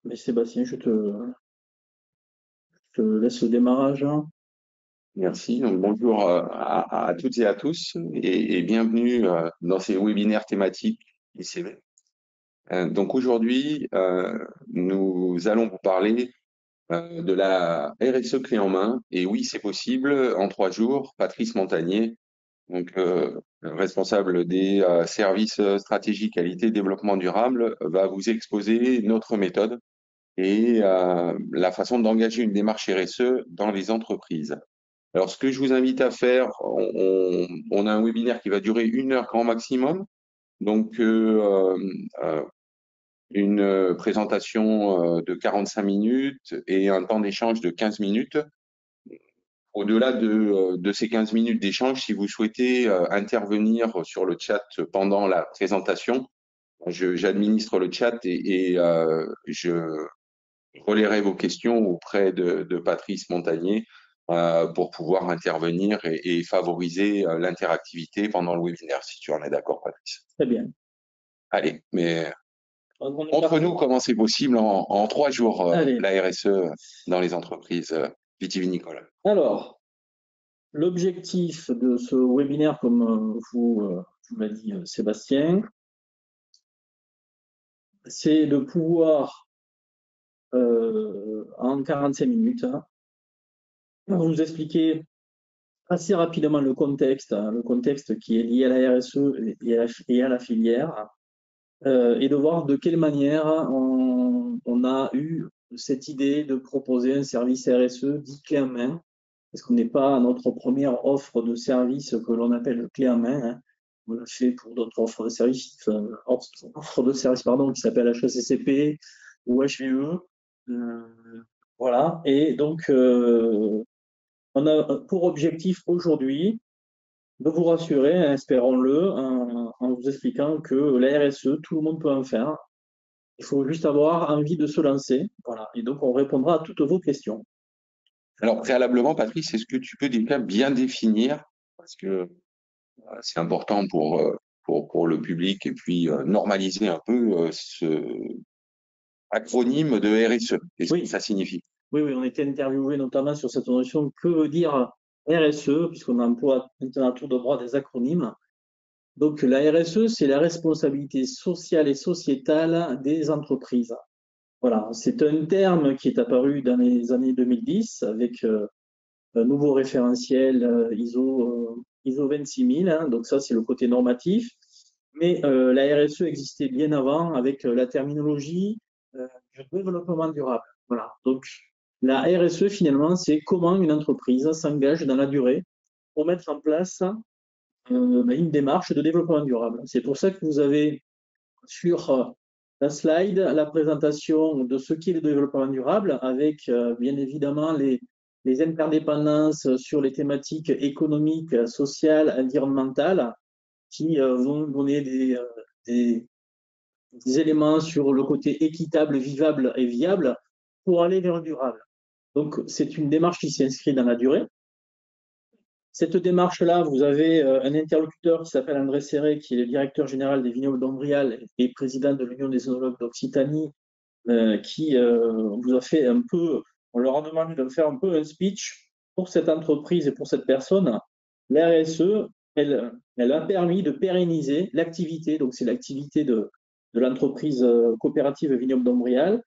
Mais Sébastien, je te laisse le démarrage, hein. Merci. Donc, bonjour à toutes et à tous et bienvenue dans ces webinaires thématiques ICV. Donc aujourd'hui, nous allons vous parler de la RSE clé en main. Et oui, c'est possible. En 3 jours, Patrice Montagnier, donc responsable des services stratégie qualité développement durable, va vous exposer notre méthode et la façon d'engager une démarche RSE dans les entreprises. Alors, ce que je vous invite à faire, on a un webinaire qui va durer 1 heure grand maximum. Donc, une présentation de 45 minutes et un temps d'échange de 15 minutes. Au-delà de ces 15 minutes d'échange, si vous souhaitez intervenir sur le chat pendant la présentation, j'administre le chat et je relayerai vos questions auprès de Patrice Montagnier pour pouvoir intervenir et favoriser l'interactivité pendant le webinaire, si tu en es d'accord, Patrice. Très bien. Allez, mais Donc, on est entre parti. nous, comment c'est possible en 3 jours Allez. la RSE dans les entreprises vitivinicoles? Alors, l'objectif de ce webinaire, comme vous l'a dit Sébastien, c'est de pouvoir, en 45 minutes, hein, vous expliquer assez rapidement le contexte qui est lié à la RSE et à la filière, et de voir de quelle manière on a eu cette idée de proposer un service RSE dit clé en main, parce qu'on n'est pas à notre première offre de service que l'on appelle clé en main, hein. On l'a fait pour d'autres offres de services, offres de services pardon, qui s'appellent HACCP ou HVE. Voilà. Et donc, on a pour objectif aujourd'hui de vous rassurer, hein, espérons-le, en vous expliquant que la RSE, tout le monde peut en faire. Il faut juste avoir envie de se lancer. Voilà. Et donc, on répondra à toutes vos questions. Alors, préalablement, Patrice, est-ce que tu peux déjà bien définir, parce que c'est important pour le public, et puis normaliser un peu ce acronyme de RSE. Qu'est-ce que Oui, ça signifie? oui, on a été interviewé notamment sur cette notion que veut dire RSE, puisqu'on emploie maintenant à tour de bras des acronymes. Donc, la RSE, c'est la responsabilité sociale et sociétale des entreprises. Voilà, c'est un terme qui est apparu dans les années 2010 avec un nouveau référentiel ISO 26000, hein, donc ça c'est le côté normatif, mais la RSE existait bien avant avec la terminologie du développement durable. Voilà, donc la RSE finalement c'est comment une entreprise s'engage dans la durée pour mettre en place une démarche de développement durable. C'est pour ça que vous avez sur la slide la présentation de ce qu'est le développement durable avec bien évidemment les interdépendances sur les thématiques économiques, sociales, environnementales qui vont donner des éléments sur le côté équitable, vivable et viable pour aller vers le durable. Donc, c'est une démarche qui s'inscrit dans la durée. Cette démarche-là, vous avez un interlocuteur qui s'appelle André Serré, qui est le directeur général des vignobles d'Ombrial et président de l'Union des œnologues d'Occitanie, qui vous a fait un peu, on leur a demandé de faire un peu un speech pour cette entreprise et pour cette personne. La RSE, elle a permis de pérenniser l'activité, donc c'est l'activité de l'entreprise coopérative Vignoble d'Ombrial,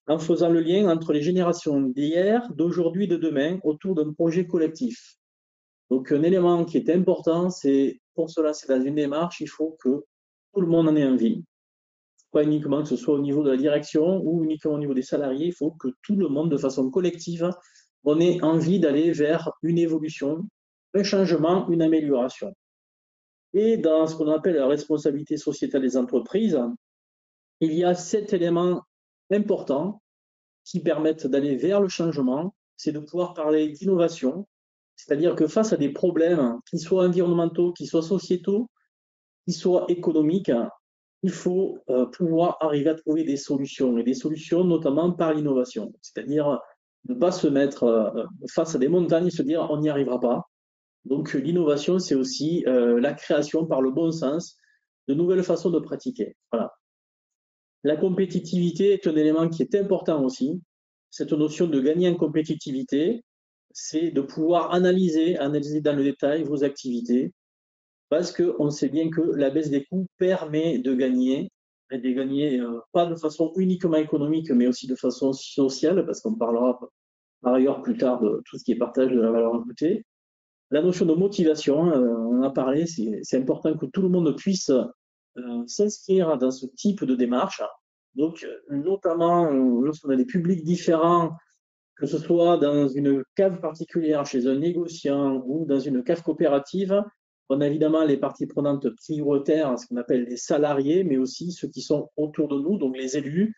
en faisant le lien entre les générations d'hier, d'aujourd'hui et de demain autour d'un projet collectif. Donc, un élément qui est important, c'est pour se lancer dans une démarche, il faut que tout le monde en ait envie. Pas uniquement que ce soit au niveau de la direction ou uniquement au niveau des salariés, il faut que tout le monde, de façon collective, on ait envie d'aller vers une évolution, un changement, une amélioration. Et dans ce qu'on appelle la responsabilité sociétale des entreprises, il y a 7 éléments importants qui permettent d'aller vers le changement. C'est de pouvoir parler d'innovation, c'est-à-dire que face à des problèmes, qu'ils soient environnementaux, qu'ils soient sociétaux, qu'ils soient économiques, il faut pouvoir arriver à trouver des solutions, et des solutions notamment par l'innovation. C'est-à-dire ne pas se mettre face à des montagnes et se dire on n'y arrivera pas. Donc l'innovation, c'est aussi la création par le bon sens de nouvelles façons de pratiquer. Voilà. La compétitivité est un élément qui est important aussi. Cette notion de gagner en compétitivité, c'est de pouvoir analyser dans le détail vos activités, parce qu'on sait bien que la baisse des coûts permet de gagner, et de gagner pas de façon uniquement économique, mais aussi de façon sociale, parce qu'on parlera par ailleurs plus tard de tout ce qui est partage de la valeur ajoutée. La notion de motivation, on en a parlé, c'est important que tout le monde puisse s'inscrire dans ce type de démarche. Donc, notamment lorsqu'on a des publics différents, que ce soit dans une cave particulière, chez un négociant ou dans une cave coopérative, on a évidemment les parties prenantes prioritaires, ce qu'on appelle les salariés, mais aussi ceux qui sont autour de nous, donc les élus,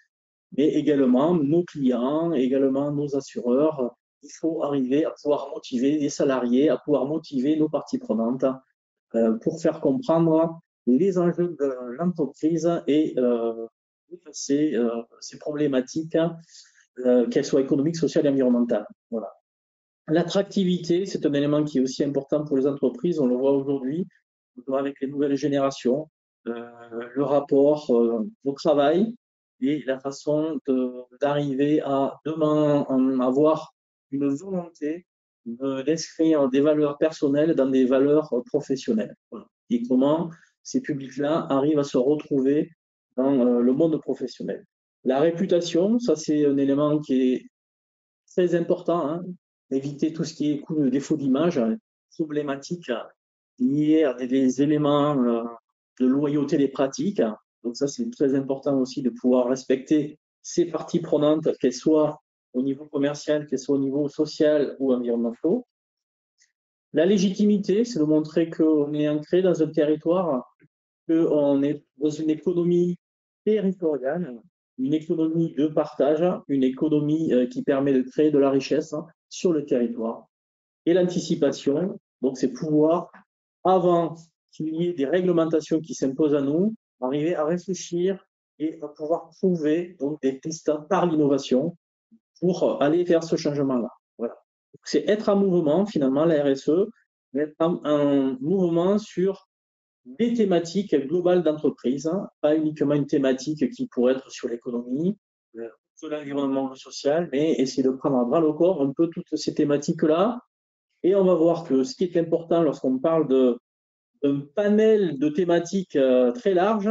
mais également nos clients, également nos assureurs. Il faut arriver à pouvoir motiver les salariés, à pouvoir motiver nos parties prenantes pour faire comprendre les enjeux de l'entreprise et ces problématiques, qu'elles soient économiques, sociales et environnementales. Voilà. L'attractivité, c'est un élément qui est aussi important pour les entreprises. On le voit aujourd'hui avec les nouvelles générations, le rapport au travail et la façon d'arriver à demain avoir une volonté d'inscrire des valeurs personnelles dans des valeurs professionnelles. Voilà. Et comment ces publics-là arrivent à se retrouver dans le monde professionnel. La réputation, ça c'est un élément qui est très important, hein. Éviter tout ce qui est défaut d'image, problématiques liées à des éléments de loyauté des pratiques. Donc ça, c'est très important aussi de pouvoir respecter ces parties prenantes, qu'elles soient au niveau commercial, qu'elles soient au niveau social ou environnemental. La légitimité, c'est de montrer qu'on est ancré dans un territoire, qu'on est dans une économie territoriale, une économie de partage, une économie qui permet de créer de la richesse sur le territoire. Et l'anticipation, donc c'est pouvoir, avant qu'il y ait des réglementations qui s'imposent à nous, arriver à réfléchir et à pouvoir trouver donc, des pistes par l'innovation pour aller vers ce changement-là. Voilà. C'est être en mouvement, finalement, la RSE, être en mouvement sur des thématiques globales d'entreprise, hein, pas uniquement une thématique qui pourrait être sur l'économie, sur l'environnement social, mais essayer de prendre à bras le corps un peu toutes ces thématiques-là. Et on va voir que ce qui est important lorsqu'on parle d'un panel de thématiques très large,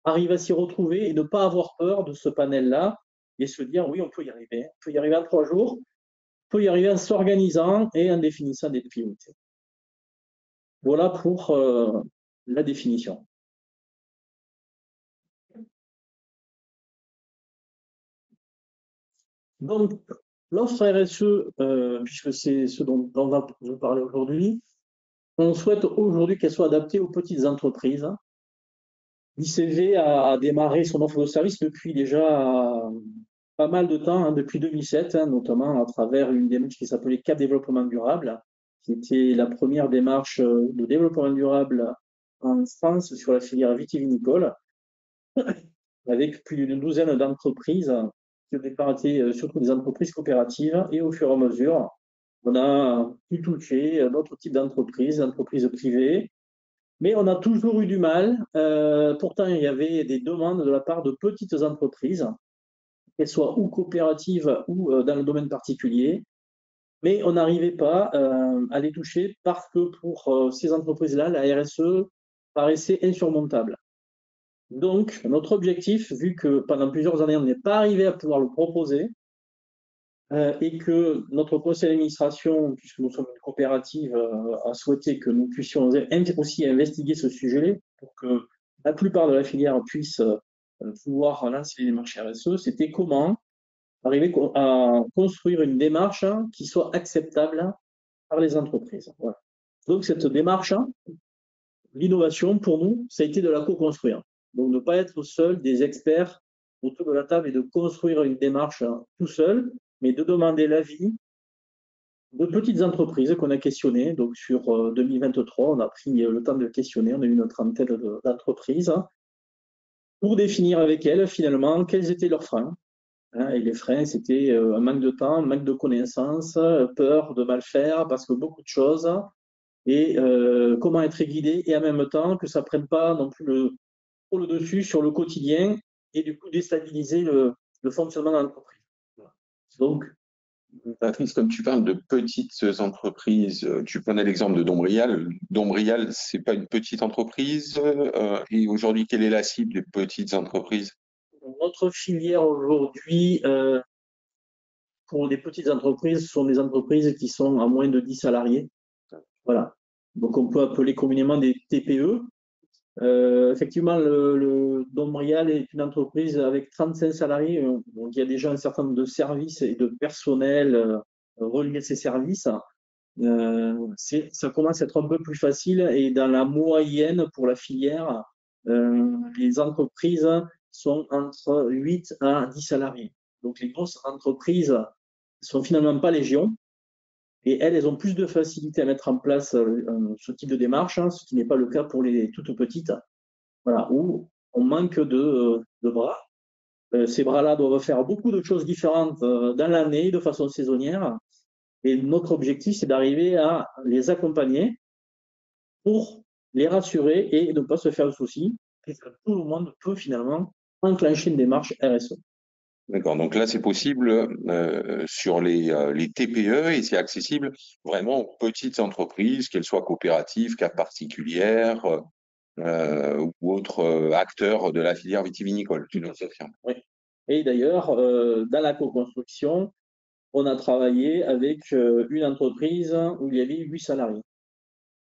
arrive à s'y retrouver et ne pas avoir peur de ce panel-là et se dire oui, on peut y arriver. On peut y arriver en 3 jours, on peut y arriver en s'organisant et en définissant des priorités. Voilà pour la définition. Donc, l'offre RSE, puisque c'est ce dont on va vous parler aujourd'hui, on souhaite aujourd'hui qu'elle soit adaptée aux petites entreprises. l'ICV a démarré son offre de service depuis déjà pas mal de temps, hein, depuis 2007, hein, notamment à travers une démarche qui s'appelait Cap Développement Durable, qui était la première démarche de développement durable en France sur la filière vitivinicole, avec plus d'une douzaine d'entreprises qui au départ étaient surtout des entreprises coopératives, et au fur et à mesure, on a pu toucher d'autres types d'entreprises, entreprises privées, mais on a toujours eu du mal. Pourtant, il y avait des demandes de la part de petites entreprises, qu'elles soient ou coopératives ou dans le domaine particulier, mais on n'arrivait pas à les toucher parce que pour ces entreprises-là, la RSE paraissait insurmontable. Donc, notre objectif, vu que pendant plusieurs années, on n'est pas arrivé à pouvoir le proposer, et que notre conseil d'administration, puisque nous sommes une coopérative, a souhaité que nous puissions aussi investiguer ce sujet-là pour que la plupart de la filière puisse pouvoir lancer les démarches RSE, c'était comment arriver à construire une démarche qui soit acceptable par les entreprises. Voilà. Donc cette démarche, l'innovation pour nous, ça a été de la co-construire. Donc ne pas être seul des experts autour de la table et de construire une démarche tout seul, mais de demander l'avis de petites entreprises qu'on a questionnées. Donc sur 2023, on a pris le temps de questionner, on a eu une trentaine d'entreprises pour définir avec elles finalement quels étaient leurs freins. Et les freins, c'était un manque de temps, un manque de connaissances, peur de mal faire parce que beaucoup de choses, et comment être guidé et en même temps que ça ne prenne pas non plus le dessus sur le quotidien et du coup déstabiliser le fonctionnement de l'entreprise. Donc, Patrice, comme tu parles de petites entreprises, tu prenais l'exemple de Dombrial. Dombrial, c'est pas une petite entreprise. Et aujourd'hui, quelle est la cible des petites entreprises? notre filière aujourd'hui, pour les petites entreprises, sont des entreprises qui sont à moins de 10 salariés. Voilà. Donc, on peut appeler communément des TPE. Effectivement, le Dombrial est une entreprise avec 35 salariés. Donc, il y a déjà un certain nombre de services et de personnel reliés à ces services. Ça commence à être un peu plus facile et dans la moyenne pour la filière, les entreprises sont entre 8 à 10 salariés. Donc, les grosses entreprises sont finalement pas légion. Et elles ont plus de facilité à mettre en place ce type de démarche, ce qui n'est pas le cas pour les toutes petites, voilà, où on manque de bras. Ces bras-là doivent faire beaucoup de choses différentes dans l'année, de façon saisonnière. Et notre objectif, c'est d'arriver à les accompagner pour les rassurer et ne pas se faire de soucis, puisque tout le monde peut finalement enclencher une démarche RSE. D'accord. Donc là, c'est possible sur les TPE et c'est accessible vraiment aux petites entreprises, qu'elles soient coopératives, cas particulières ou autres acteurs de la filière vitivinicole. Tu nous affirmes. Oui. Et d'ailleurs, dans la co-construction, on a travaillé avec une entreprise où il y avait 8 salariés.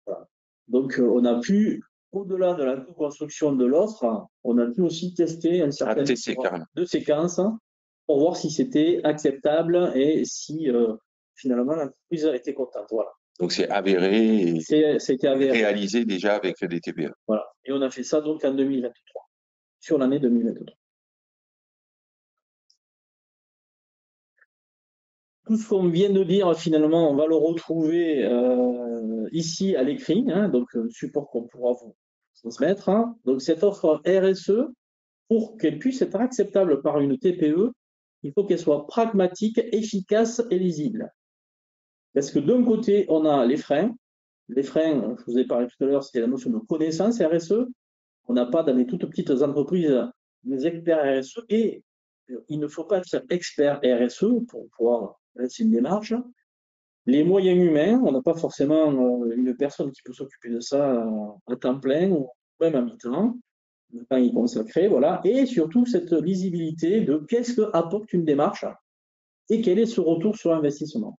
Voilà. Donc, on a pu, au-delà de la co-construction de l'offre, on a pu aussi tester un certain nombre de séquences pour voir si c'était acceptable et si finalement l'entreprise était contente. Voilà. Donc c'est avéré et c'était avéré. Réalisé déjà avec des TPE. Voilà. Et on a fait ça donc en 2023, sur l'année 2023. Tout ce qu'on vient de dire, finalement, on va le retrouver ici à l'écrit, hein, donc un support qu'on pourra vous transmettre. Hein. Donc cette offre RSE, pour qu'elle puisse être acceptable par une TPE, il faut qu'elle soit pragmatique, efficace et lisible. Parce que d'un côté, on a les freins. Les freins, je vous ai parlé tout à l'heure, c'était la notion de connaissance RSE. On n'a pas dans les toutes petites entreprises des experts RSE et il ne faut pas être expert RSE pour pouvoir lancer une démarche. Les moyens humains, on n'a pas forcément une personne qui peut s'occuper de ça à temps plein ou même à mi-temps, le temps y consacré, voilà. Et surtout cette lisibilité de qu'est-ce que apporte une démarche et quel est ce retour sur investissement.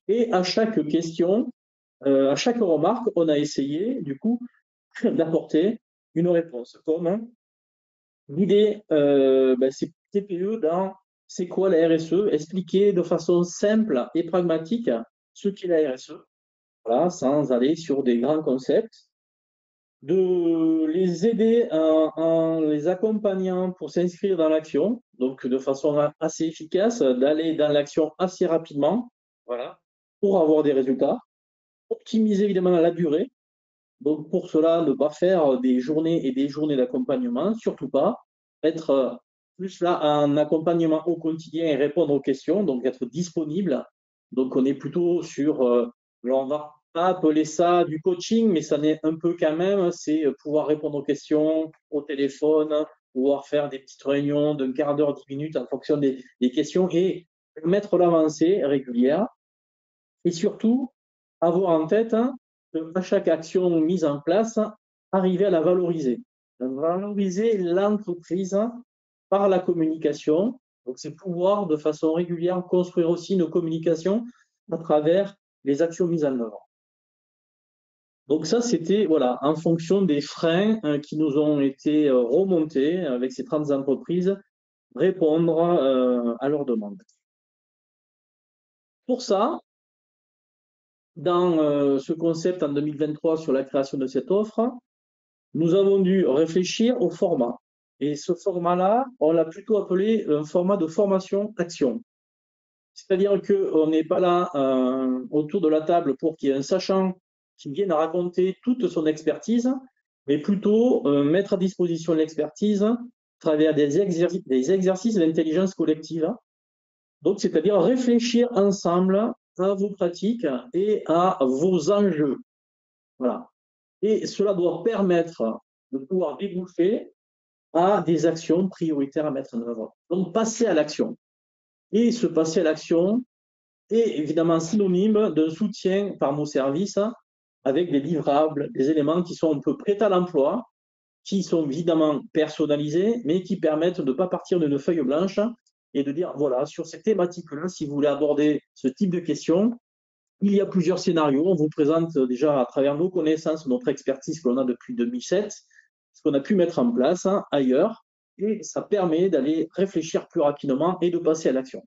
Et à chaque question, à chaque remarque, on a essayé du coup d'apporter une réponse. Comme l'idée, c'est TPE dans c'est quoi la RSE, expliquer de façon simple et pragmatique ce qu'est la RSE, voilà, sans aller sur des grands concepts, de les aider en les accompagnant pour s'inscrire dans l'action, donc de façon assez efficace, d'aller dans l'action assez rapidement, voilà, pour avoir des résultats, optimiser évidemment la durée. Donc pour cela, ne pas faire des journées et des journées d'accompagnement, surtout pas. Être plus là en accompagnement au quotidien et répondre aux questions, donc être disponible. Donc on est plutôt sur, alors on va pas appeler ça du coaching, mais ça n'est un peu quand même, c'est pouvoir répondre aux questions au téléphone, pouvoir faire des petites réunions d'un quart d'heure, 10 minutes en fonction des questions et mettre l'avancée régulière. Et surtout, avoir en tête à chaque action mise en place, arriver à la valoriser. Valoriser l'entreprise par la communication. Donc, c'est pouvoir de façon régulière construire aussi nos communications à travers les actions mises en œuvre. Donc ça, c'était voilà, en fonction des freins qui nous ont été remontés avec ces 30 entreprises, répondre à leurs demandes. Pour ça, dans ce concept en 2023 sur la création de cette offre, nous avons dû réfléchir au format. Et ce format-là, on l'a plutôt appelé un format de formation-action. C'est-à-dire qu'on n'est pas là autour de la table pour qu'il y ait un sachant qui vienne raconter toute son expertise, mais plutôt mettre à disposition l'expertise à travers des exercices d'intelligence collective. Donc, c'est-à-dire réfléchir ensemble à vos pratiques et à vos enjeux. Voilà. Et cela doit permettre de pouvoir déboucher à des actions prioritaires à mettre en œuvre. Donc, passer à l'action. Et ce passer à l'action est évidemment synonyme d'un soutien par nos services avec des livrables, des éléments qui sont un peu prêts à l'emploi, qui sont évidemment personnalisés, mais qui permettent de ne pas partir d'une feuille blanche et de dire, voilà, sur cette thématique-là, si vous voulez aborder ce type de questions, il y a plusieurs scénarios. On vous présente déjà à travers nos connaissances, notre expertise que l'on a depuis 2007, ce qu'on a pu mettre en place ailleurs, et ça permet d'aller réfléchir plus rapidement et de passer à l'action.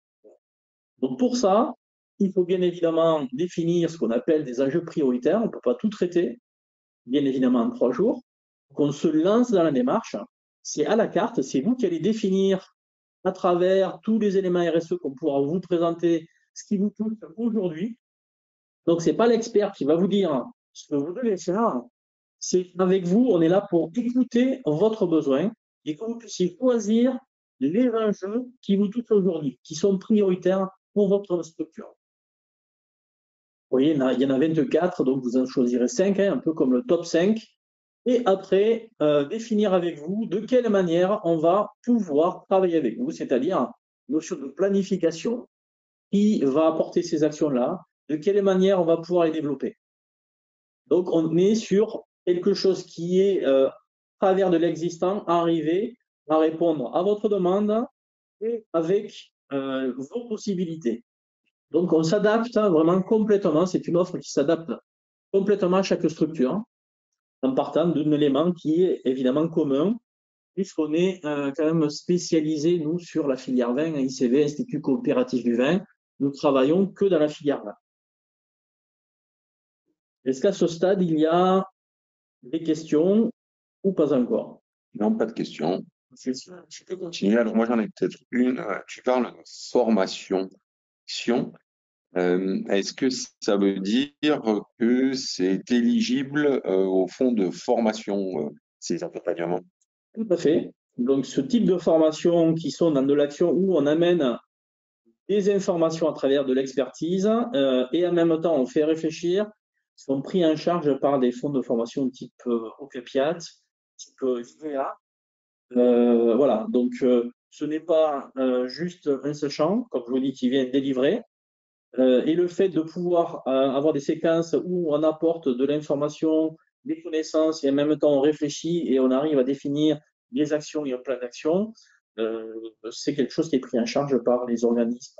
Donc pour ça, il faut bien évidemment définir ce qu'on appelle des enjeux prioritaires. On ne peut pas tout traiter, bien évidemment, en 3 jours. Donc on se lance dans la démarche. C'est à la carte, c'est vous qui allez définir à travers tous les éléments RSE qu'on pourra vous présenter ce qui vous touche aujourd'hui. Donc, ce n'est pas l'expert qui va vous dire ce que vous devez faire. C'est avec vous, on est là pour écouter votre besoin et que vous puissiez choisir les enjeux qui vous touchent aujourd'hui, qui sont prioritaires pour votre structure. Vous voyez, il y en a 24, donc vous en choisirez 5, un peu comme le top 5. Et après, définir avec vous de quelle manière on va pouvoir travailler avec vous, c'est-à-dire une notion de planification qui va apporter ces actions-là, de quelle manière on va pouvoir les développer. Donc, on est sur quelque chose qui est, à travers de l'existant, arrivé à répondre à votre demande et avec vos possibilités. Donc, on s'adapte vraiment complètement. C'est une offre qui s'adapte complètement à chaque structure en partant d'un élément qui est évidemment commun, puisqu'on est quand même spécialisé, nous, sur la filière vin, ICV, Institut coopératif du vin. Nous travaillons que dans la filière vin. Est-ce qu'à ce stade, il y a des questions ou pas encore? Non, pas de questions. Je peux continuer. Alors, moi, j'en ai peut-être une. Tu parles de formation. Est-ce que ça veut dire que c'est éligible au fonds de formation, ces accompagnements? Tout à fait. Donc, ce type de formation qui sont dans de l'action où on amène des informations à travers de l'expertise et en même temps, on fait réfléchir, sont pris en charge par des fonds de formation type OCAPIAT, type IVEA. Voilà, donc ce n'est pas juste un sachant, comme je vous dis, qui vient délivrer. Et le fait de pouvoir avoir des séquences où on apporte de l'information, des connaissances et en même temps on réfléchit et on arrive à définir des actions et un plan d'action, c'est quelque chose qui est pris en charge par les organismes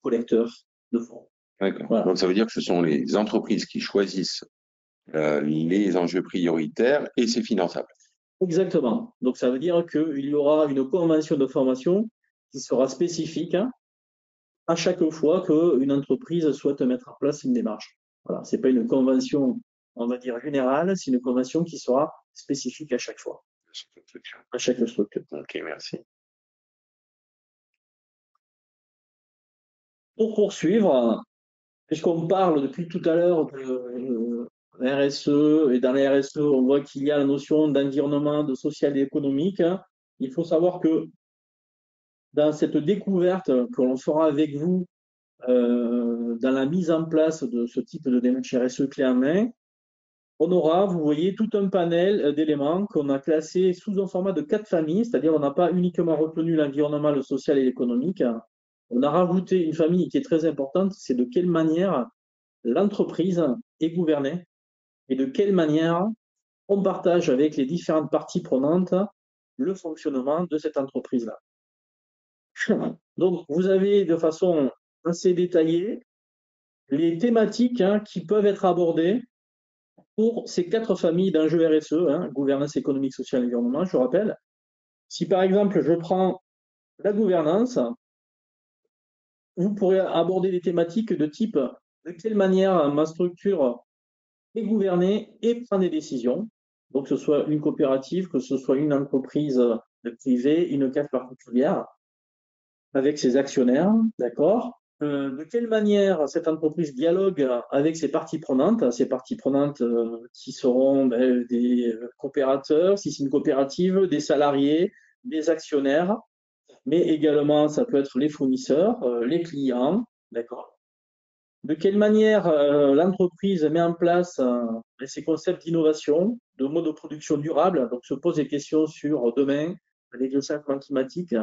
collecteurs de fonds. D'accord. Voilà. Donc ça veut dire que ce sont les entreprises qui choisissent les enjeux prioritaires et c'est finançable. Exactement. Donc ça veut dire qu'il y aura une convention de formation qui sera spécifique à chaque fois qu'une entreprise souhaite mettre en place une démarche. Voilà, ce n'est pas une convention, on va dire, générale, c'est une convention qui sera spécifique à chaque fois, à chaque structure. Ok, merci. Pour poursuivre, puisqu'on parle depuis tout à l'heure de RSE, et dans la RSE, on voit qu'il y a la notion d'environnement, de social et économique, il faut savoir que dans cette découverte que l'on fera avec vous dans la mise en place de ce type de démarche RSE clé en main, on aura, vous voyez, tout un panel d'éléments qu'on a classés sous un format de 4 familles, c'est-à-dire on n'a pas uniquement retenu l'environnement, le social et l'économique. On a rajouté une famille qui est très importante, c'est de quelle manière l'entreprise est gouvernée et de quelle manière on partage avec les différentes parties prenantes le fonctionnement de cette entreprise-là. Donc, vous avez de façon assez détaillée les thématiques qui peuvent être abordées pour ces 4 familles d'enjeux RSE, gouvernance économique, sociale et environnement, je rappelle. Si par exemple, je prends la gouvernance, vous pourrez aborder des thématiques de type de quelle manière ma structure est gouvernée et prend des décisions. Donc, que ce soit une coopérative, que ce soit une entreprise privée, une carte particulière, avec ses actionnaires, d'accord. De quelle manière cette entreprise dialogue avec ses parties prenantes qui seront des coopérateurs, si c'est une coopérative, des salariés, des actionnaires, mais également ça peut être les fournisseurs, les clients, d'accord. De quelle manière l'entreprise met en place ces concepts d'innovation, de mode de production durable, donc se pose des questions sur demain, avec le changement climatique,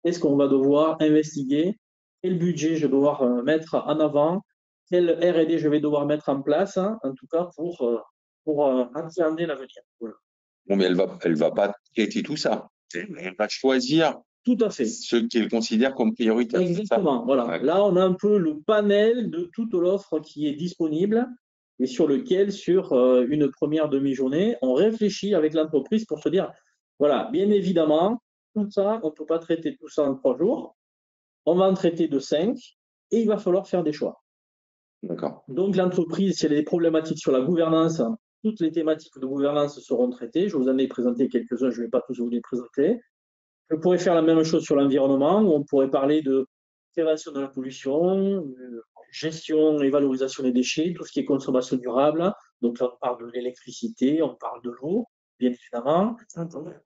qu'est-ce qu'on va devoir investiguer, quel budget je vais devoir mettre en avant, quel R&D je vais devoir mettre en place, hein, en tout cas pour appréhender l'avenir. Voilà. Bon, mais elle va pas traiter tout ça. Elle va choisir Tout à fait. ce qu'elle considère comme prioritaire. Exactement, voilà. Ouais. Là, on a un peu le panel de toute l'offre qui est disponible et sur lequel, sur une première demi-journée, on réfléchit avec l'entreprise pour se dire, voilà, bien évidemment, tout ça, on ne peut pas traiter tout ça en 3 jours, on va en traiter de 5 et il va falloir faire des choix. D'accord. Donc, l'entreprise, si elle a des problématiques sur la gouvernance, toutes les thématiques de gouvernance seront traitées. Je vous en ai présenté quelques-uns, je ne vais pas tous vous les présenter. Je pourrais faire la même chose sur l'environnement, où on pourrait parler de prévention de la pollution, gestion et valorisation des déchets, tout ce qui est consommation durable. Donc là, on parle de l'électricité, on parle de l'eau, bien évidemment.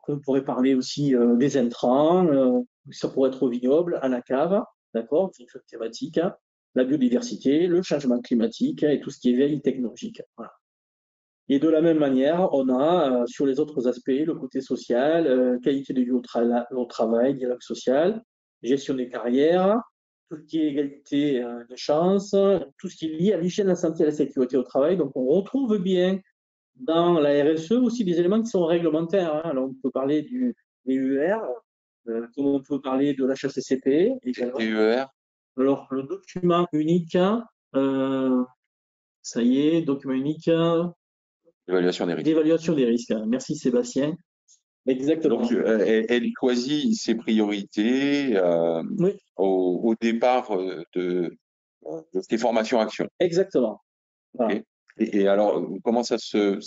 On pourrait parler aussi des intrants, ça pourrait être au vignoble, à la cave, d'accord, c'est une thématique. La biodiversité, le changement climatique et tout ce qui est veille technologique. Voilà. Et de la même manière, on a sur les autres aspects le côté social, qualité de vie au travail, dialogue social, gestion des carrières, tout ce qui est égalité de chance, tout ce qui est lié à l'hygiène, la santé et la sécurité au travail. Donc on retrouve bien dans la RSE aussi des éléments qui sont réglementaires. Hein. Alors on peut parler du DUR, comme on peut parler de l'HACCP également. DER. Alors le document unique, ça y est, document unique. Évaluation des risques. D'évaluation des risques. Merci Sébastien. Exactement. Donc, elle choisit ses priorités Oui, au départ de ses formations actions. exactement. Voilà. Okay. Et alors, comment ça se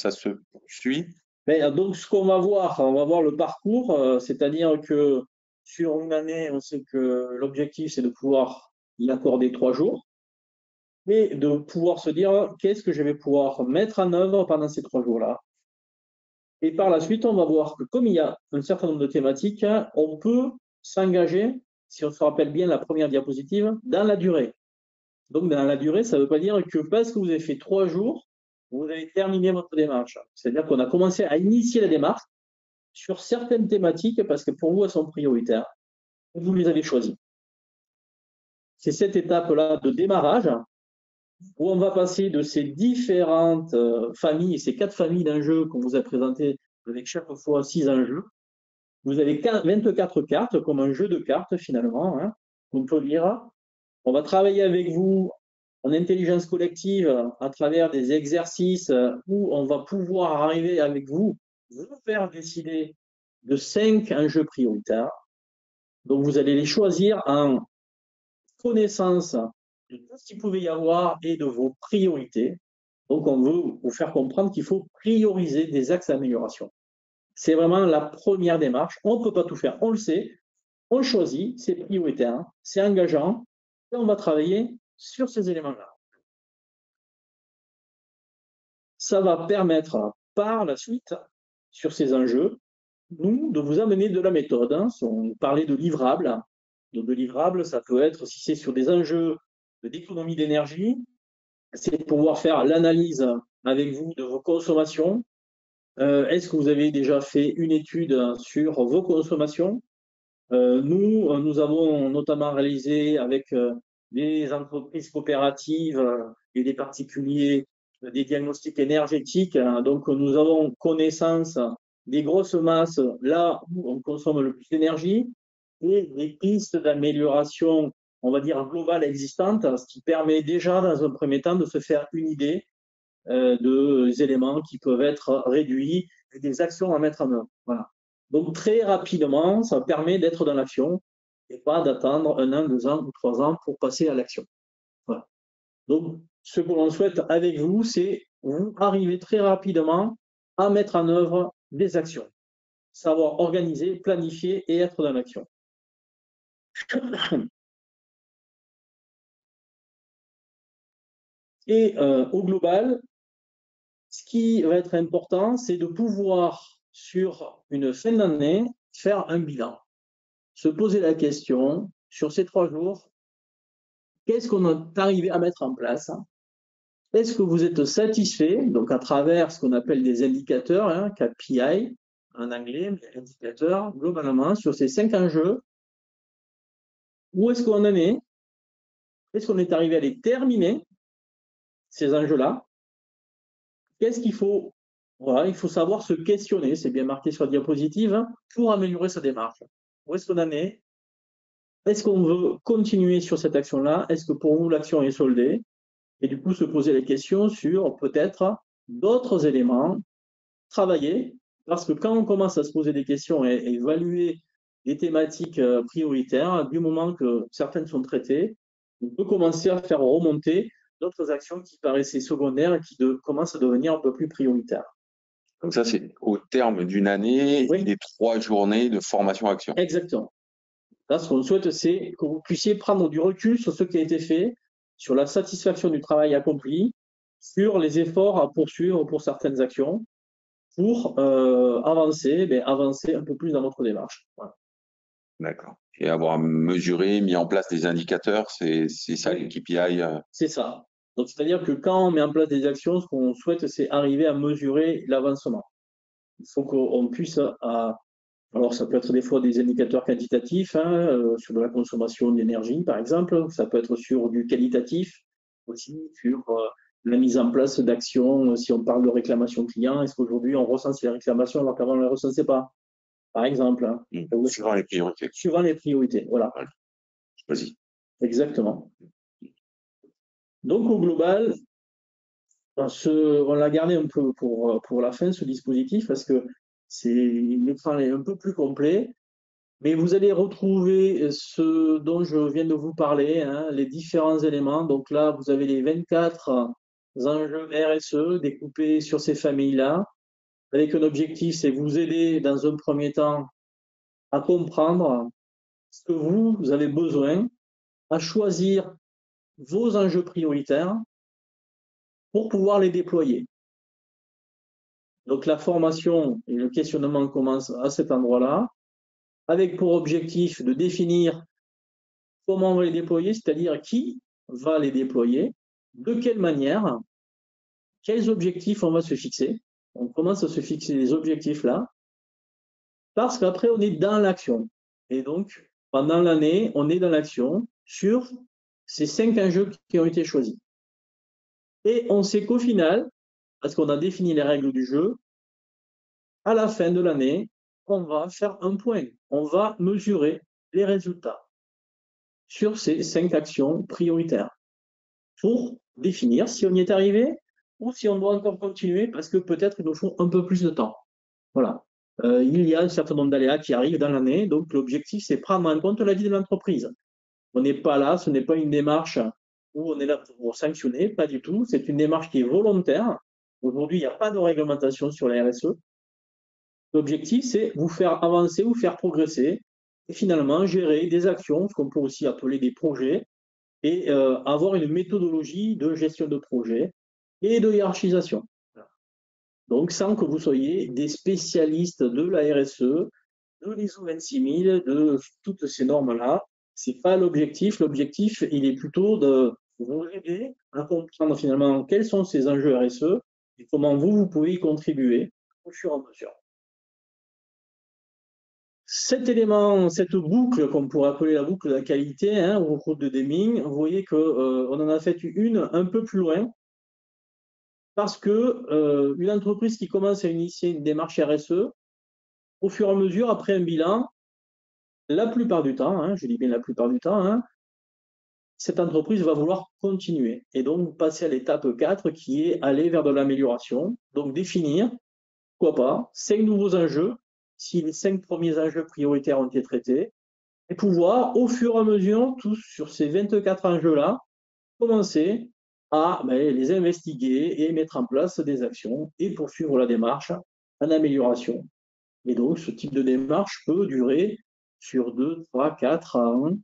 suit? Donc, ce qu'on va voir, on va voir le parcours, c'est-à-dire que sur une année, on sait que l'objectif, c'est de pouvoir y accorder 3 jours et de pouvoir se dire qu'est-ce que je vais pouvoir mettre en œuvre pendant ces 3 jours-là. Et par la suite, on va voir que comme il y a un certain nombre de thématiques, on peut s'engager, si on se rappelle bien la première diapositive, dans la durée. Donc, dans la durée, ça ne veut pas dire que parce que vous avez fait 3 jours, vous avez terminé votre démarche. C'est-à-dire qu'on a commencé à initier la démarche sur certaines thématiques parce que pour vous, elles sont prioritaires. Vous les avez choisies. C'est cette étape-là de démarrage où on va passer de ces différentes familles, ces 4 familles d'enjeux qu'on vous a présentées avec chaque fois 6 enjeux. Vous avez 24 cartes comme un jeu de cartes finalement, hein, on peut lire. On va travailler avec vous en intelligence collective à travers des exercices où on va pouvoir arriver avec vous faire décider de 5 enjeux prioritaires. Donc, vous allez les choisir en connaissance de tout ce qu'il pouvait y avoir et de vos priorités. Donc, on veut vous faire comprendre qu'il faut prioriser des axes d'amélioration. C'est vraiment la première démarche. On ne peut pas tout faire, on le sait. On choisit, c'est prioritaire, c'est engageant, et on va travailler sur ces éléments-là. Ça va permettre par la suite, sur ces enjeux, nous, de vous amener de la méthode. Hein. On parlait de livrables. Donc, de livrables, ça peut être, si c'est sur des enjeux d'économie d'énergie, c'est pouvoir faire l'analyse avec vous de vos consommations. Est-ce que vous avez déjà fait une étude sur vos consommations? Nous avons notamment réalisé avec des entreprises coopératives et des particuliers des diagnostics énergétiques. Donc, nous avons connaissance des grosses masses là où on consomme le plus d'énergie et des pistes d'amélioration, on va dire, globales existantes, ce qui permet déjà, dans un premier temps, de se faire une idée des éléments qui peuvent être réduits et des actions à mettre en œuvre. Voilà. Donc, très rapidement, ça permet d'être dans l'action et pas d'attendre 1 an, 2 ans ou 3 ans pour passer à l'action. Voilà. Donc, ce que l'on souhaite avec vous, c'est vous arriver très rapidement à mettre en œuvre des actions. Savoir organiser, planifier et être dans l'action. Et au global, ce qui va être important, c'est de pouvoir, sur une fin d'année, faire un bilan. Se poser la question, sur ces 3 jours, qu'est-ce qu'on est arrivé à mettre en place? Est-ce que vous êtes satisfait, donc à travers ce qu'on appelle des indicateurs, hein, KPI en anglais, mais indicateurs, globalement, sur ces 5 enjeux, où est-ce qu'on en est? Est-ce qu'on est arrivé à les terminer, ces enjeux-là? Qu'est-ce qu'il faut? Voilà, il faut savoir se questionner, c'est bien marqué sur la diapositive, hein, pour améliorer sa démarche. Où est-ce qu'on en est? Est-ce qu'on veut continuer sur cette action-là? Est-ce que pour nous, l'action est soldée? Et du coup, se poser les questions sur peut-être d'autres éléments, travailler, parce que quand on commence à se poser des questions et évaluer les thématiques prioritaires, du moment que certaines sont traitées, on peut commencer à faire remonter d'autres actions qui paraissaient secondaires et qui commencent à devenir un peu plus prioritaires. Donc ça, c'est au terme d'une année Oui. et des 3 journées de formation-action. Exactement. Là, ce qu'on souhaite, c'est que vous puissiez prendre du recul sur ce qui a été fait, sur la satisfaction du travail accompli, sur les efforts à poursuivre pour certaines actions, pour avancer un peu plus dans notre démarche. Voilà. D'accord. Et avoir mesuré, mis en place des indicateurs, c'est ça les KPI. C'est ça. Donc, c'est-à-dire que quand on met en place des actions, ce qu'on souhaite, c'est arriver à mesurer l'avancement. Il faut qu'on puisse, alors ça peut être des fois des indicateurs quantitatifs, hein, sur de la consommation d'énergie, par exemple. Ça peut être sur du qualitatif aussi, sur la mise en place d'actions. Si on parle de réclamation client, est-ce qu'aujourd'hui on recense les réclamations alors qu'avant on ne les recensait pas, par exemple, hein. Suivant les priorités. Suivant les priorités, voilà. Vas-y. Exactement. Donc, au global, on l'a gardé un peu pour la fin, ce dispositif, parce que l'écran est un peu plus complet. Mais vous allez retrouver ce dont je viens de vous parler, hein, les différents éléments. Donc là, vous avez les 24 enjeux RSE découpés sur ces familles-là, avec un objectif, c'est vous aider dans un premier temps à comprendre ce que vous avez besoin, à choisir vos enjeux prioritaires pour pouvoir les déployer. Donc la formation et le questionnement commencent à cet endroit-là, avec pour objectif de définir comment on va les déployer, c'est-à-dire qui va les déployer, de quelle manière, quels objectifs on va se fixer. On commence à se fixer les objectifs là, parce qu'après on est dans l'action. Et donc, pendant l'année, on est dans l'action sur ces 5 enjeux qui ont été choisis. Et on sait qu'au final, parce qu'on a défini les règles du jeu, à la fin de l'année, on va faire un point. On va mesurer les résultats sur ces 5 actions prioritaires pour définir si on y est arrivé ou si on doit encore continuer parce que peut-être il nous faut un peu plus de temps. Voilà. Il y a un certain nombre d'aléas qui arrivent dans l'année, donc l'objectif, c'est prendre en compte la vie de l'entreprise. On n'est pas là, ce n'est pas une démarche où on est là pour sanctionner, pas du tout. C'est une démarche qui est volontaire. Aujourd'hui, il n'y a pas de réglementation sur la RSE. L'objectif, c'est vous faire avancer, vous faire progresser et finalement gérer des actions, ce qu'on peut aussi appeler des projets, et avoir une méthodologie de gestion de projet et de hiérarchisation. Donc, sans que vous soyez des spécialistes de la RSE, de l'ISO 26000, de toutes ces normes-là. Ce n'est pas l'objectif. L'objectif, il est plutôt de vous aider à comprendre finalement quels sont ces enjeux RSE et comment vous pouvez y contribuer au fur et à mesure. Cet élément, cette boucle qu'on pourrait appeler la boucle de la qualité, hein, au cours de Deming, vous voyez qu'on en a fait une un peu plus loin parce que une entreprise qui commence à initier une démarche RSE, au fur et à mesure, après un bilan, la plupart du temps, hein, je dis bien la plupart du temps, hein, cette entreprise va vouloir continuer et donc passer à l'étape 4 qui est aller vers de l'amélioration, donc définir, pourquoi pas, 5 nouveaux enjeux, si les 5 premiers enjeux prioritaires ont été traités, et pouvoir, au fur et à mesure, tous sur ces 24 enjeux-là, commencer à les investiguer et mettre en place des actions et poursuivre la démarche en amélioration. Et donc, ce type de démarche peut durer sur 2, 3, 4 ans,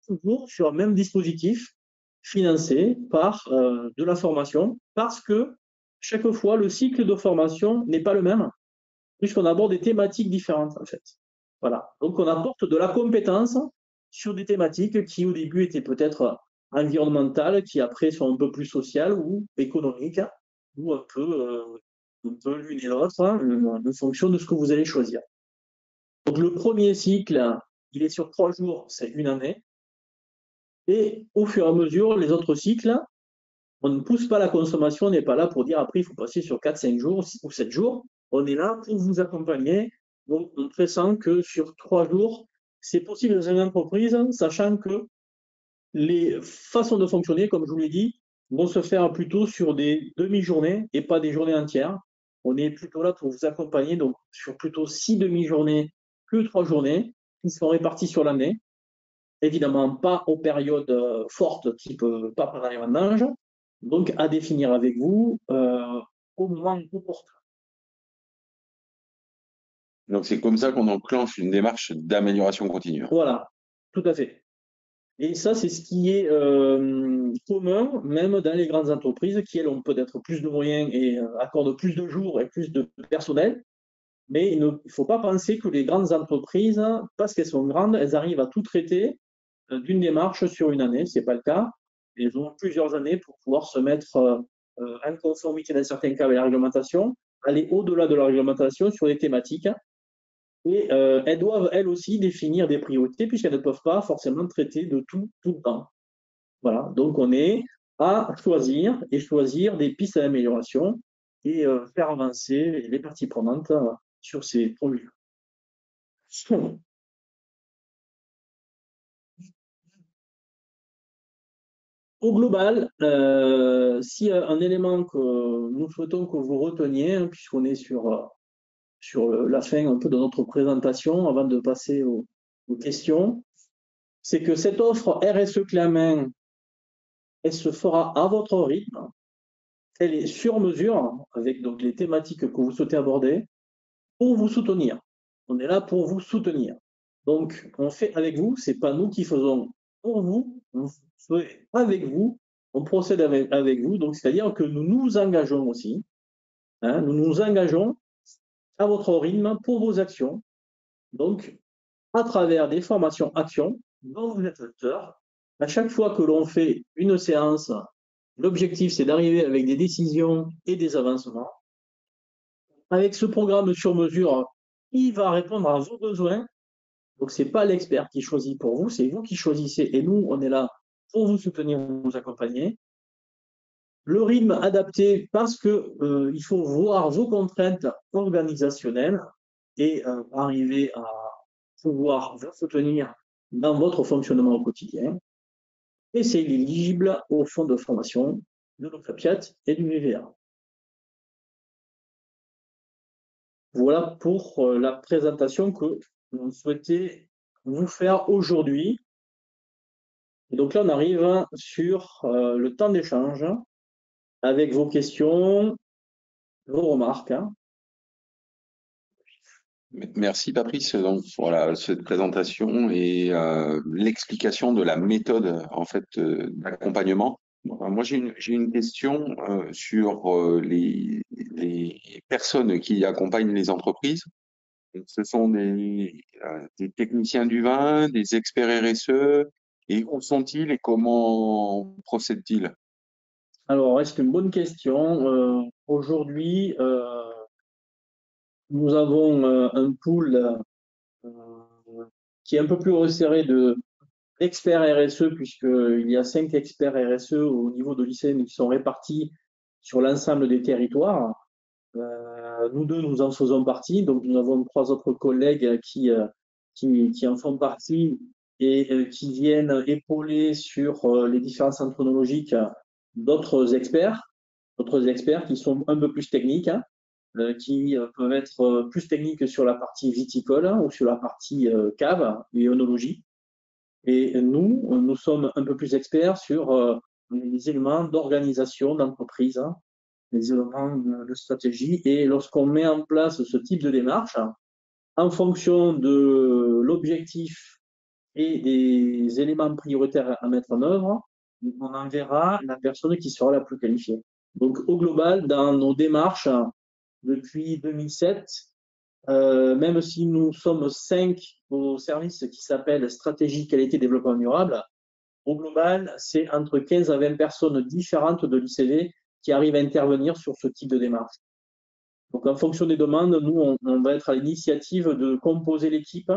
toujours sur un même dispositif financé par de la formation, parce que chaque fois, le cycle de formation n'est pas le même, puisqu'on aborde des thématiques différentes, en fait. Voilà. Donc, on apporte de la compétence sur des thématiques qui au début étaient peut-être environnementales, qui après sont un peu plus sociales ou économiques, ou un peu l'une et l'autre, en fonction de ce que vous allez choisir. Donc le premier cycle, il est sur 3 jours, c'est une année. Et au fur et à mesure, les autres cycles, on ne pousse pas la consommation, on n'est pas là pour dire après il faut passer sur 4, 5 jours ou 7 jours. On est là pour vous accompagner. Donc on pressent que sur 3 jours, c'est possible dans une entreprise, sachant que les façons de fonctionner, comme je vous l'ai dit, vont se faire plutôt sur des demi-journées et pas des journées entières. On est plutôt là pour vous accompagner, donc sur plutôt 6 demi-journées que 3 journées qui seront réparties sur l'année. Évidemment, pas aux périodes fortes, type pas pendant les vendanges, donc à définir avec vous au moment opportun. Donc, c'est comme ça qu'on enclenche une démarche d'amélioration continue. Voilà, tout à fait. Et ça, c'est ce qui est commun, même dans les grandes entreprises, qui, elles, ont peut-être plus de moyens et accordent plus de jours et plus de personnel. Mais il ne faut pas penser que les grandes entreprises, parce qu'elles sont grandes, elles arrivent à tout traiter d'une démarche sur une année. Ce n'est pas le cas. Elles ont plusieurs années pour pouvoir se mettre en conformité dans certains cas avec la réglementation, aller au-delà de la réglementation sur les thématiques. Et elles doivent, elles aussi, définir des priorités puisqu'elles ne peuvent pas forcément traiter de tout le temps. Voilà, donc on est à choisir et choisir des pistes d'amélioration et faire avancer les parties prenantes sur ces projets. Au global, s'il y a un élément que nous souhaitons que vous reteniez, hein, puisqu'on est sur la fin un peu de notre présentation, avant de passer aux questions, c'est que cette offre RSE clé en main, elle se fera à votre rythme, elle est sur mesure, avec donc les thématiques que vous souhaitez aborder, pour vous soutenir. On est là pour vous soutenir. Donc, on fait avec vous, c'est pas nous qui faisons pour vous, on fait avec vous, on procède avec vous, donc c'est-à-dire que nous nous engageons aussi, hein, nous nous engageons à votre rythme pour vos actions, donc à travers des formations actions dont vous êtes acteur. À chaque fois que l'on fait une séance, l'objectif c'est d'arriver avec des décisions et des avancements. Avec ce programme sur mesure, il va répondre à vos besoins. Donc, ce n'est pas l'expert qui choisit pour vous, c'est vous qui choisissez. Et nous, on est là pour vous soutenir, vous accompagner. Le rythme adapté parce que il faut voir vos contraintes organisationnelles et arriver à pouvoir vous soutenir dans votre fonctionnement au quotidien. Et c'est éligible au fonds de formation de l'OCAPIAT et du VVA. Voilà pour la présentation que l'on souhaitait vous faire aujourd'hui. Et donc là, on arrive sur le temps d'échange avec vos questions, vos remarques. Merci Patrice donc, pour cette présentation et l'explication de la méthode en fait d'accompagnement. Moi, j'ai une question sur les personnes qui accompagnent les entreprises. Ce sont des techniciens du vin, des experts RSE, et où sont-ils et comment procèdent-ils? Alors, c'est une bonne question. Aujourd'hui, nous avons un pool qui est un peu plus resserré d'experts RSE, puisqu'il y a 5 experts RSE au niveau de l'ICN qui sont répartis sur l'ensemble des territoires. Nous deux, nous en faisons partie, donc nous avons 3 autres collègues qui en font partie et qui viennent épauler sur les différents centres chronologiques d'autres experts qui sont un peu plus techniques, hein, qui peuvent être plus techniques sur la partie viticole ou sur la partie cave et œnologie. Et nous sommes un peu plus experts sur les éléments d'organisation d'entreprise, hein, les éléments de stratégie. Et lorsqu'on met en place ce type de démarche, en fonction de l'objectif et des éléments prioritaires à mettre en œuvre, on enverra la personne qui sera la plus qualifiée. Donc, au global, dans nos démarches, depuis 2007, même si nous sommes 5 au service qui s'appelle Stratégie Qualité Développement Durable, au global, c'est entre 15 à 20 personnes différentes de l'ICV qui arrivent à intervenir sur ce type de démarche. Donc, en fonction des demandes, nous, on va être à l'initiative de composer l'équipe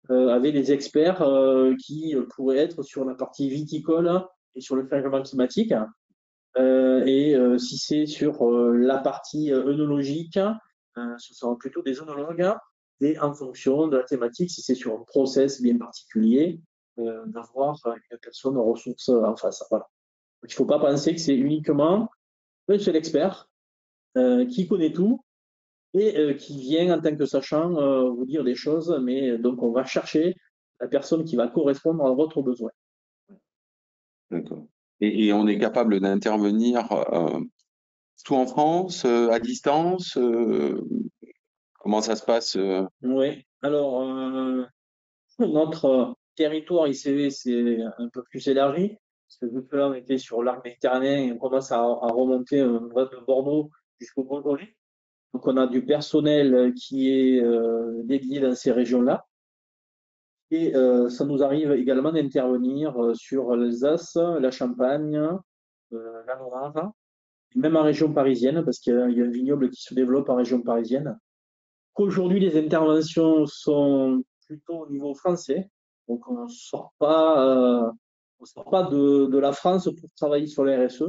avec des experts qui pourraient être sur la partie viticole et sur le changement climatique. Si c'est sur la partie œnologique, ce seront plutôt des œnologues. Et en fonction de la thématique, si c'est sur un process bien particulier, d'avoir une personne aux ressources en face. Voilà. Donc, il ne faut pas penser que c'est uniquement un seul expert qui connaît tout et qui vient en tant que sachant vous dire des choses, mais donc on va chercher la personne qui va correspondre à votre besoin. D'accord. Et on est capable d'intervenir tout en France, à distance comment ça se passe Oui, alors notre territoire ICV, c'est un peu plus élargi, parce que vu que là, on était sur l'arc méditerranéen et on commence à remonter de Bordeaux jusqu'au Beaujolais. Donc, on a du personnel qui est dédié dans ces régions-là. Et ça nous arrive également d'intervenir sur l'Alsace, la Champagne, la Loire, même en région parisienne, parce qu'il y a un vignoble qui se développe en région parisienne. Qu'aujourd'hui, les interventions sont plutôt au niveau français. Donc, on ne sort pas de la France pour travailler sur les RSE.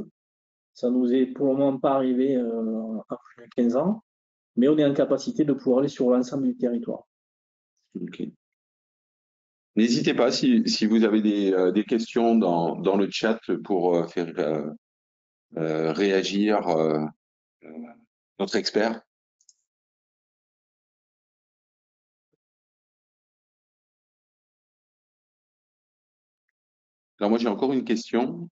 Ça nous est pour le moment pas arrivé à plus de 15 ans, mais on est en capacité de pouvoir aller sur l'ensemble du territoire. Okay. N'hésitez pas si vous avez des questions dans le chat pour faire réagir notre expert. Alors moi j'ai encore une question.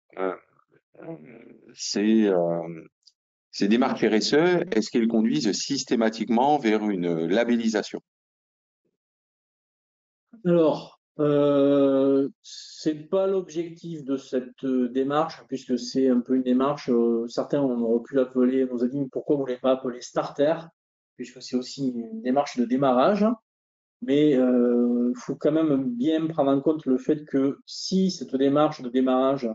Ces démarches RSE, est-ce qu'elles conduisent systématiquement vers une labellisation? Alors, c'est pas l'objectif de cette démarche, puisque c'est un peu une démarche, certains auraient pu l'appeler, on nous a dit pourquoi vous ne voulez pas appeler starter, puisque c'est aussi une démarche de démarrage. Mais il faut quand même bien prendre en compte le fait que si cette démarche de démarrage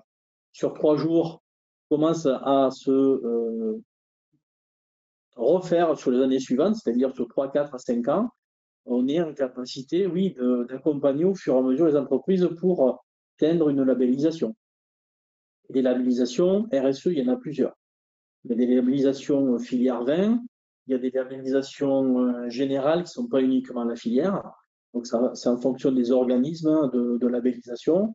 sur 3 jours commence à se refaire sur les années suivantes, c'est-à-dire sur 3, 4 à 5 ans, on est en capacité, oui, d'accompagner au fur et à mesure les entreprises pour atteindre une labellisation. Des labellisations RSE, il y en a plusieurs. Il y a des labellisations filière vin, il y a des labellisations générales qui ne sont pas uniquement la filière. Donc, c'est en fonction des organismes de labellisation.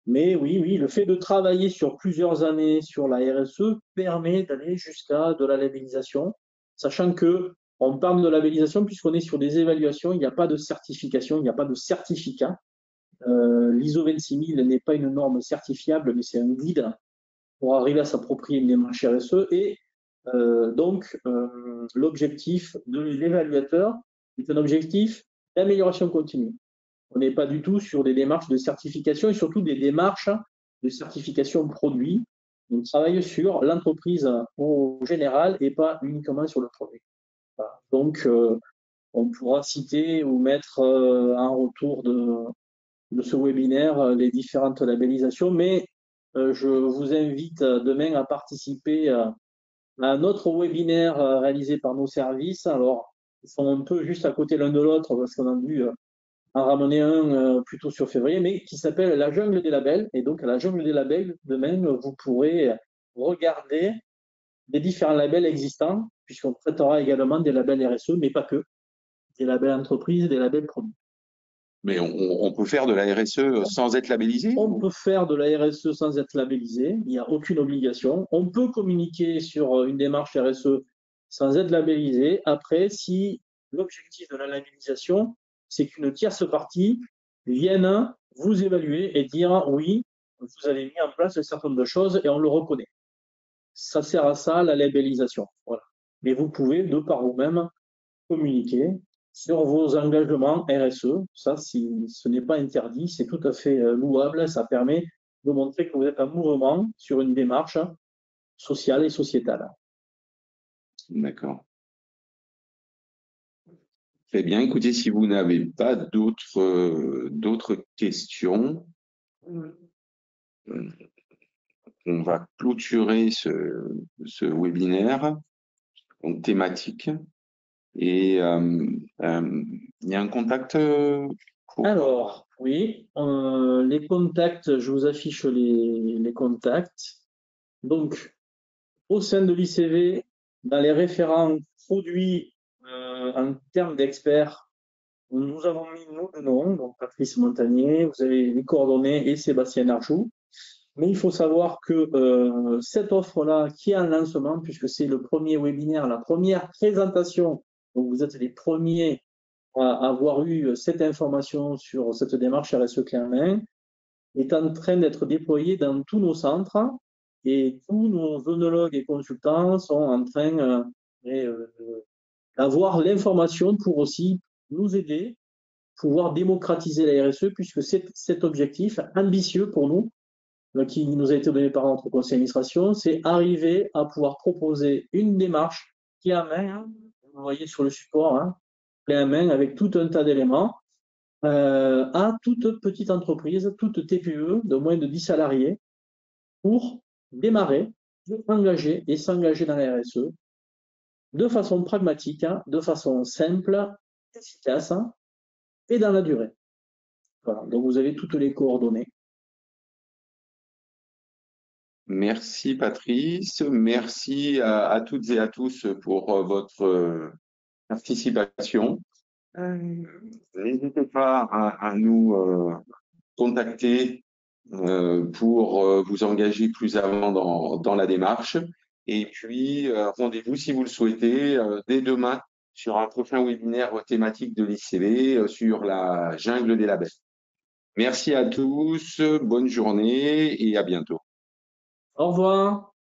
Mais oui, le fait de travailler sur plusieurs années sur la RSE permet d'aller jusqu'à de la labellisation, sachant que on parle de labellisation puisqu'on est sur des évaluations, il n'y a pas de certification, il n'y a pas de certificat. L'ISO 26000 n'est pas une norme certifiable, mais c'est un guide pour arriver à s'approprier une démarche RSE. Et l'objectif de l'évaluateur est un objectif d'amélioration continue. On n'est pas du tout sur des démarches de certification et surtout des démarches de certification produit. On travaille sur l'entreprise au général et pas uniquement sur le produit. Voilà. Donc, on pourra citer ou mettre en retour de ce webinaire les différentes labellisations, mais je vous invite demain à participer à un autre webinaire réalisé par nos services. Alors, ils sont un peu juste à côté l'un de l'autre parce qu'on a dû en ramener un plutôt sur février, mais qui s'appelle La jungle des labels. Et donc, à la jungle des labels, demain, vous pourrez regarder les différents labels existants, puisqu'on traitera également des labels RSE, mais pas que, des labels entreprises, des labels produits. Mais on peut faire de la RSE sans être labellisé? On peut faire de la RSE sans être labellisé, il n'y a aucune obligation. On peut communiquer sur une démarche RSE sans être labellisé. Après, si l'objectif de la labellisation, c'est qu'une tierce partie vienne vous évaluer et dire oui, vous avez mis en place un certain nombre de choses et on le reconnaît. Ça sert à ça, la labellisation. Voilà. Mais vous pouvez, de par vous-même, communiquer sur vos engagements RSE. Ça, ce n'est pas interdit, c'est tout à fait louable. Ça permet de montrer que vous êtes en mouvement sur une démarche sociale et sociétale. D'accord. Très bien. Écoutez, si vous n'avez pas d'autres questions, on va clôturer ce webinaire donc thématique. Et il y a un contact Alors, oui, les contacts, je vous affiche les contacts. Donc, au sein de l'ICV, dans les référents produits en termes d'experts, nous avons mis nos deux noms, donc Patrice Montagnier, vous avez les coordonnées et Sébastien Arjoux. Mais il faut savoir que cette offre-là, qui est en lancement, puisque c'est le premier webinaire, la première présentation, donc vous êtes les premiers à avoir eu cette information sur cette démarche RSE clé en main, est en train d'être déployée dans tous nos centres et tous nos œnologues et consultants sont en train d'avoir l'information pour aussi nous aider, pouvoir démocratiser la RSE, puisque c'est cet objectif ambitieux pour nous qui nous a été donné par notre conseil d'administration, c'est arriver à pouvoir proposer une démarche qui amène, vous voyez sur le support, clé en main avec tout un tas d'éléments, à toute petite entreprise, toute TPE de moins de 10 salariés pour démarrer, engager et s'engager dans la RSE de façon pragmatique, de façon simple, efficace et dans la durée. Voilà, donc vous avez toutes les coordonnées. Merci Patrice, merci à toutes et à tous pour votre participation. N'hésitez pas à nous contacter pour vous engager plus avant dans la démarche. Et puis, rendez-vous si vous le souhaitez dès demain sur un prochain webinaire thématique de l'ICV sur la jungle des labels. Merci à tous, bonne journée et à bientôt. Au revoir.